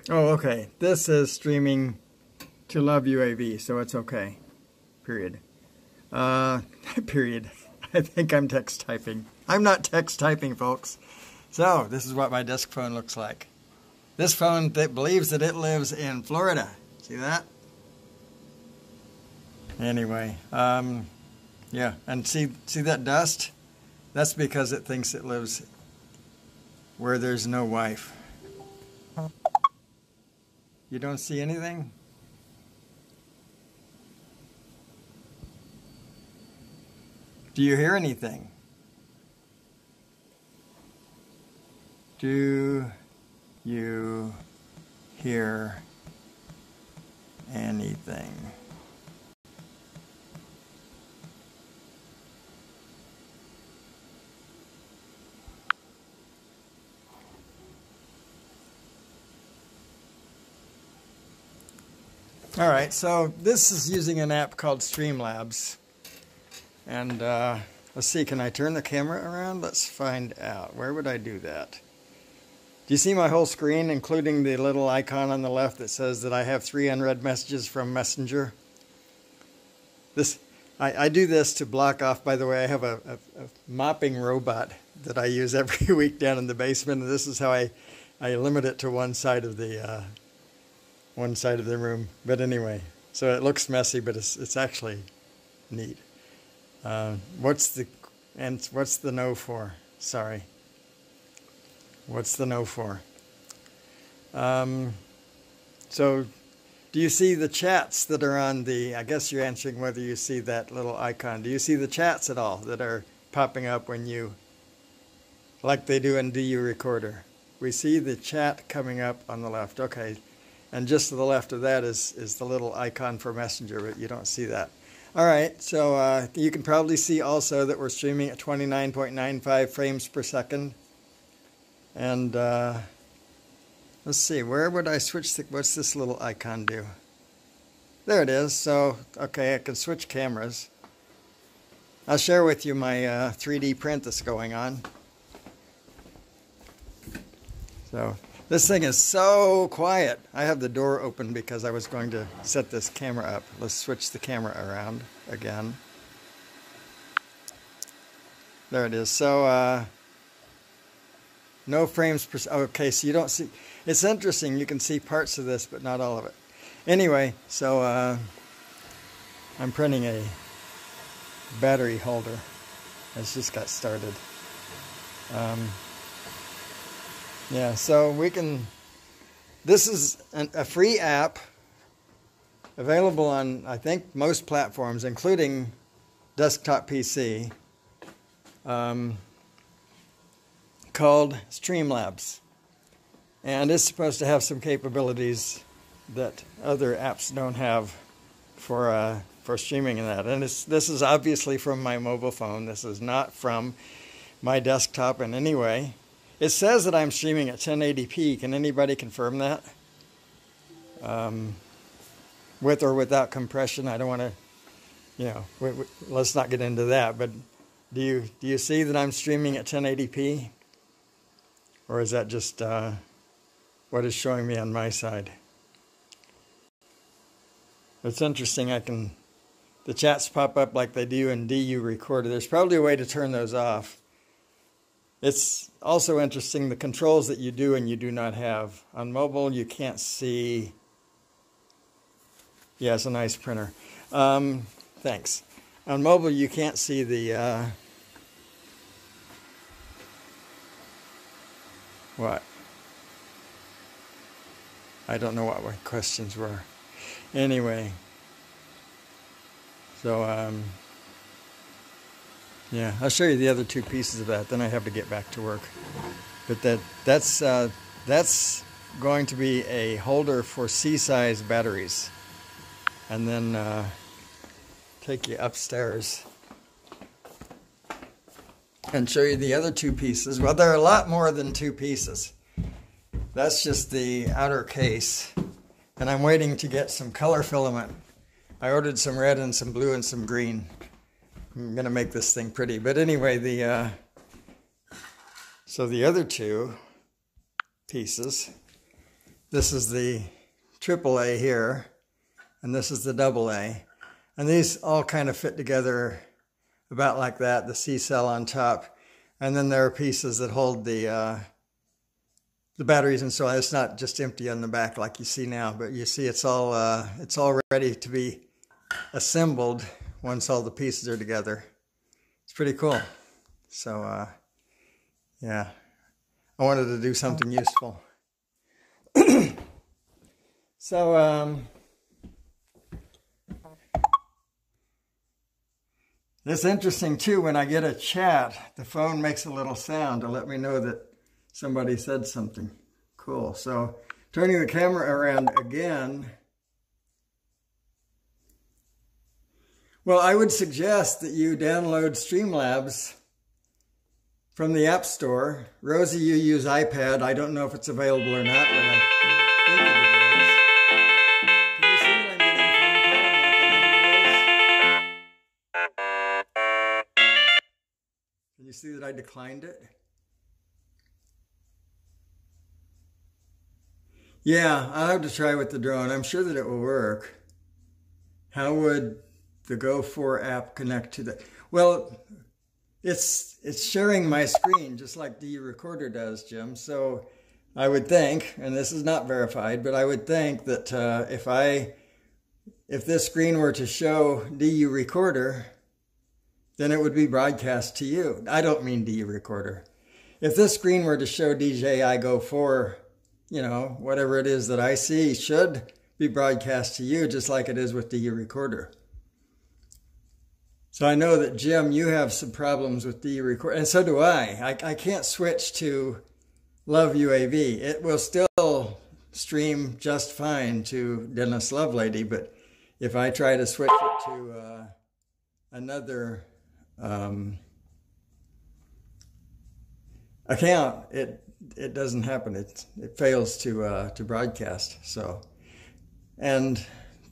Oh, okay. This is streaming to Love UAV, so it's okay. Period. Period. I think I'm text typing. I'm not text typing, folks. So, this is what my desk phone looks like. This phone that believes that it lives in Florida. See that? Anyway, yeah, and see that dust? That's because it thinks it lives where there's no wife. You don't see anything? Do you hear anything? Do you hear anything? All right, so this is using an app called Streamlabs. And let's see, can I turn the camera around? Let's find out. Where would I do that? Do you see my whole screen, including the little icon on the left that says that I have 3 unread messages from Messenger? I do this to block off, by the way, I have a mopping robot that I use every week down in the basement, and this is how I limit it to one side of the room. But anyway, so it looks messy, but it's actually neat. What's the no for? Sorry. What's the no for? So do you see the chats that are on the, I guess you're answering whether you see that little icon. Do you see the chats at all that are popping up when you, like they do in DU Recorder? We see the chat coming up on the left. Okay. And just to the left of that is the little icon for Messenger, but you don't see that. All right, so you can probably see also that we're streaming at 29.95 frames per second. And let's see, where would I switch what's this little icon do? There it is. So, okay, I can switch cameras. I'll share with you my 3D print that's going on. So, this thing is so quiet. I have the door open because I was going to set this camera up. Let's switch the camera around again. There it is. So, no frames per second. Okay, so you don't see. It's interesting. You can see parts of this, but not all of it. Anyway, so I'm printing a battery holder. It's just got started. Yeah, so we can, this is a free app available on, I think, most platforms, including desktop PC, called Streamlabs. And it's supposed to have some capabilities that other apps don't have for streaming and that. And this is obviously from my mobile phone. This is not from my desktop in any way. It says that I'm streaming at 1080p. Can anybody confirm that? With or without compression. I don't want to, you know, let's not get into that. But do you see that I'm streaming at 1080p? Or is that just what is showing me on my side? It's interesting. The chats pop up like they do in DU Recorder. There's probably a way to turn those off. It's also interesting the controls that you do and you do not have. On mobile, you can't see. Yeah, it's a nice printer. Thanks. On mobile, you can't see the what? I don't know what my questions were. Anyway, so yeah, I'll show you the other 2 pieces of that. Then I have to get back to work. But that's going to be a holder for C-size batteries, and then take you upstairs and show you the other 2 pieces. Well, there are a lot more than 2 pieces. That's just the outer case, and I'm waiting to get some color filament. I ordered some red and some blue and some green. I'm going to make this thing pretty. But anyway, so the other 2 pieces This is the AAA here, and this is the AA. And these all kind of fit together about like that, the C cell on top. And then there are pieces that hold the batteries and so on. It's not just empty on the back like you see now, but you see it's all ready to be assembled once all the pieces are together. It's pretty cool. So yeah, I wanted to do something useful. So it's interesting too, when I get a chat, the phone makes a little sound to let me know that somebody said something. Cool. So turning the camera around again. Well, I would suggest that you download Streamlabs from the App Store. Rosie, you use iPad. I don't know if it's available or not, but I think it is. Can you see that I'm getting a phone call and what the number is? Can you see that I declined it? Yeah, I'll have to try with the drone. I'm sure that it will work. How would the Go4 app connect to that? Well, it's sharing my screen just like the Recorder does, Jim. So I would think, and this is not verified, but I would think that if this screen were to show DU Recorder, then it would be broadcast to you. I don't mean DU Recorder. If this screen were to show DJI Go4, you know, whatever it is that I see should be broadcast to you just like it is with DU Recorder. So I know that, Jim, you have some problems with DU Recorder, and so do I. I can't switch to Love UAV. It will still stream just fine to Dennis Lovelady, but if I try to switch it to another account, it doesn't happen. It fails to broadcast. So, and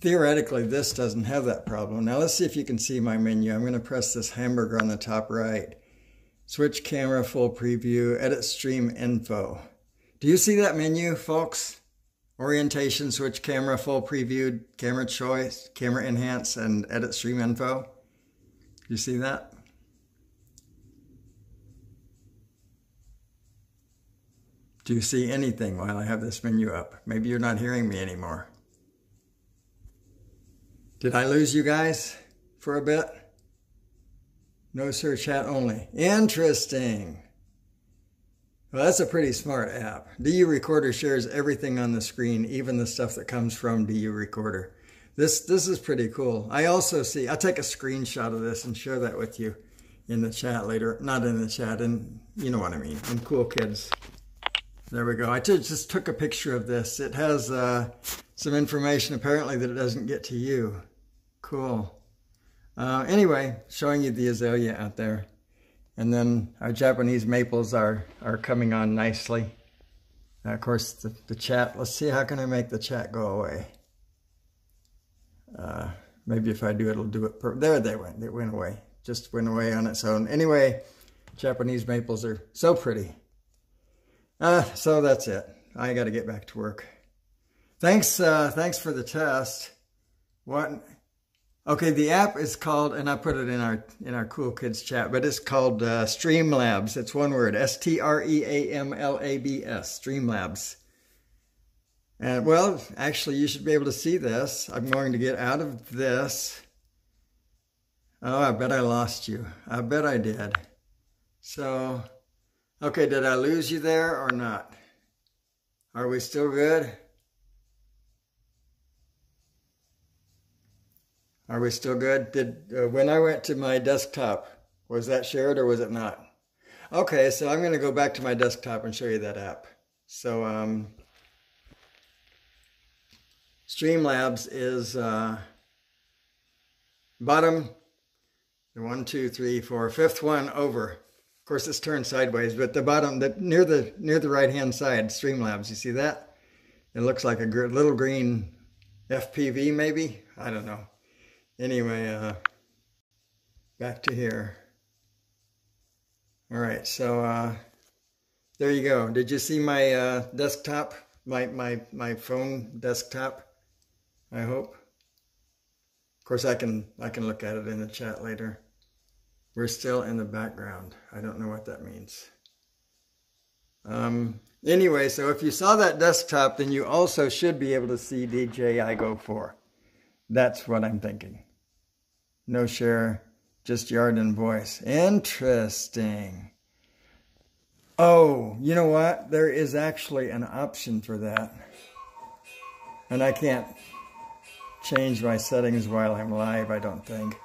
theoretically, this doesn't have that problem. Now let's see if you can see my menu. I'm going to press this hamburger on the top right. Switch camera, full preview, edit stream info. Do you see that menu, folks? Orientation, switch camera, full preview, camera choice, camera enhance, and edit stream info. You see that? Do you see anything while I have this menu up? Maybe you're not hearing me anymore. Did I lose you guys for a bit? No, sir, chat only. Interesting. Well, that's a pretty smart app. DU Recorder shares everything on the screen, even the stuff that comes from DU Recorder. This is pretty cool. I also see, I'll take a screenshot of this and share that with you in the chat later. Not in the chat, and you know what I mean, in Cool Kids. There we go. I just took a picture of this. It has some information apparently that it doesn't get to you. Cool. Anyway, showing you the azalea out there. And then our Japanese maples are coming on nicely. Of course, the chat, let's see, how can I make the chat go away? Maybe if I do, it'll do it. There they went. It went away. Just went away on its own. Anyway, Japanese maples are so pretty. So that's it. I got to get back to work. Thanks for the test. What? Okay, the app is called, and I put it in our Cool Kids chat, but it's called Streamlabs. It's one word, S-T-R-E-A-M-L-A-B-S, Streamlabs. And well, actually, you should be able to see this. I'm going to get out of this. Oh, I bet I lost you. I bet I did. So, okay, did I lose you there or not? Are we still good? Are we still good? When I went to my desktop, was that shared or was it not? Okay, so I'm going to go back to my desktop and show you that app. So Streamlabs is bottom, the 1, 2, 3, 4, fifth one over. Of course, it's turned sideways, but the bottom, near the right-hand side, Streamlabs. You see that? It looks like a little green FPV, maybe. I don't know. Anyway, back to here. All right, so there you go. Did you see my desktop my phone desktop, I hope. Of course, I can look at it in the chat later. We're still in the background. I don't know what that means. Anyway, so if you saw that desktop, then you also should be able to see DJI Go 4. That's what I'm thinking. No share, just yard and voice. Interesting. Oh, you know what? There is actually an option for that. And I can't change my settings while I'm live, I don't think.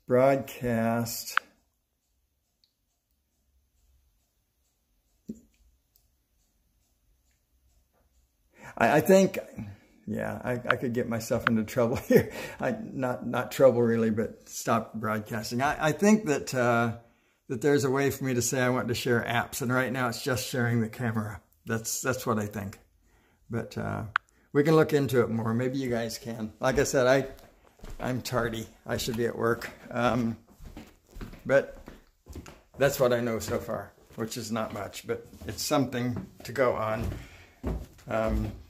Broadcast. I think, yeah, I could get myself into trouble here. Not trouble really, but stop broadcasting. I think that that there's a way for me to say I want to share apps, and right now it's just sharing the camera. That's what I think. But we can look into it more. Maybe you guys can. Like I said, I'm tardy. I should be at work. But that's what I know so far, which is not much, but it's something to go on.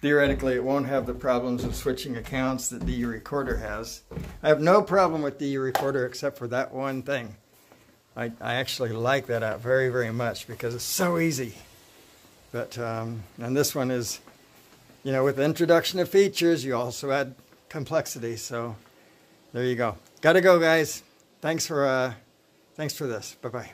Theoretically, it won't have the problems of switching accounts that DU Recorder has. I have no problem with DU Recorder except for that one thing. I actually like that app very, very much because it's so easy. But, and this one is, you know, with the introduction of features, you also add complexity. So there you go. Gotta go, guys. Thanks for this. Bye-bye.